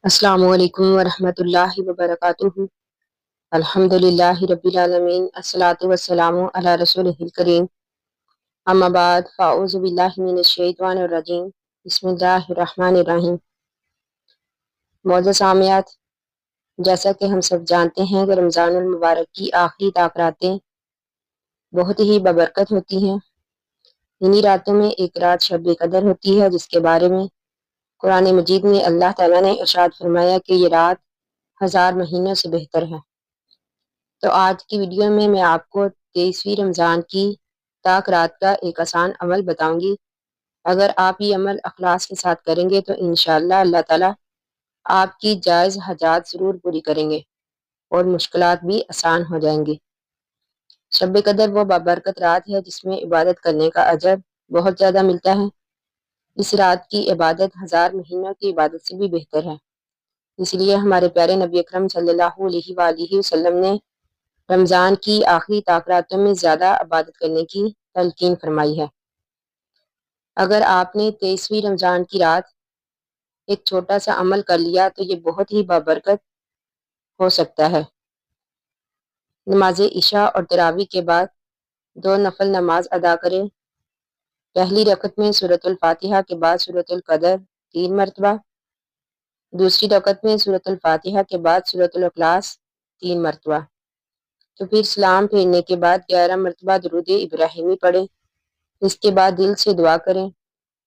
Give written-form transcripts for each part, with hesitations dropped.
السلام علیکم ورحمۃ اللہ وبرکاتہ۔ الحمد للہ رب العالمین، الصلاۃ والسلام علی رسولہ الکریم، اما بعد فاعوذ باللہ من الشیطان الرجیم، بسم اللہ الرحمن الرحیم۔ معزز سامعات، جیسا کہ ہم سب جانتے ہیں کہ رمضان المبارک کی آخری طاق راتیں بہت ہی ببرکت ہوتی ہیں۔ انہی راتوں میں ایک رات شب قدر ہوتی ہے، جس کے بارے میں قرآن مجید میں اللہ تعالیٰ نے ارشاد فرمایا کہ یہ رات 1000 مہینوں سے بہتر ہے۔ تو آج کی ویڈیو میں آپ کو 23ویں رمضان کی طاق رات کا ایک آسان عمل بتاؤں گی۔ اگر آپ یہ عمل اخلاص کے ساتھ کریں گے تو انشاءاللہ اللہ تعالیٰ آپ کی جائز حاجات ضرور پوری کریں گے اور مشکلات بھی آسان ہو جائیں گی۔ شب قدر وہ بابرکت رات ہے جس میں عبادت کرنے کا اجر بہت زیادہ ملتا ہے۔ اس رات کی عبادت 1000 مہینوں کی عبادت سے بھی بہتر ہے۔ اس لیے ہمارے پیارے نبی اکرم صلی اللہ علیہ وآلہ وسلم نے رمضان کی آخری طاق راتوں میں زیادہ عبادت کرنے کی تلقین فرمائی ہے۔ اگر آپ نے 23ویں رمضان کی رات ایک چھوٹا سا عمل کر لیا تو یہ بہت ہی بابرکت ہو سکتا ہے۔ نماز عشاء اور تراویح کے بعد 2 نفل نماز ادا کریں۔ پہلی رکعت میں سورۃ الفاتحہ کے بعد سورۃ القدر 3 مرتبہ، دوسری رکعت میں سورۃ الفاتحہ کے بعد سورۃ الاخلاص 3 مرتبہ، تو پھر سلام پھیرنے کے بعد 11 مرتبہ درود ابراہیمی پڑھیں۔ اس کے بعد دل سے دعا کریں،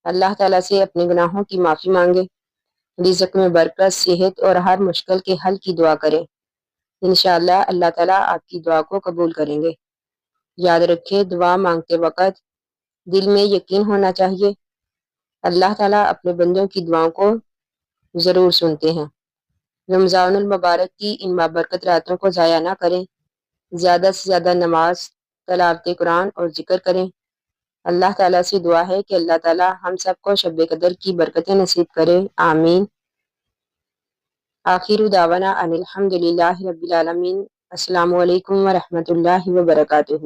اللہ تعالیٰ سے اپنے گناہوں کی معافی مانگیں، رزق میں برکت، صحت اور ہر مشکل کے حل کی دعا کریں۔ انشاءاللہ اللہ تعالیٰ آپ کی دعا کو قبول کریں گے۔ یاد رکھیں، دعا مانگتے وقت دل میں یقین ہونا چاہیے، اللہ تعالیٰ اپنے بندوں کی دعاؤں کو ضرور سنتے ہیں۔ رمضان المبارک کی ان بابرکت راتوں کو ضائع نہ کریں، زیادہ سے زیادہ نماز، تلاوت قرآن اور ذکر کریں۔ اللہ تعالیٰ سے دعا ہے کہ اللہ تعالیٰ ہم سب کو شب قدر کی برکتیں نصیب کرے، آمین۔ آخر دعوانا ان الحمد للہ رب العالمین۔ السلام علیکم ورحمۃ اللہ وبرکاتہ۔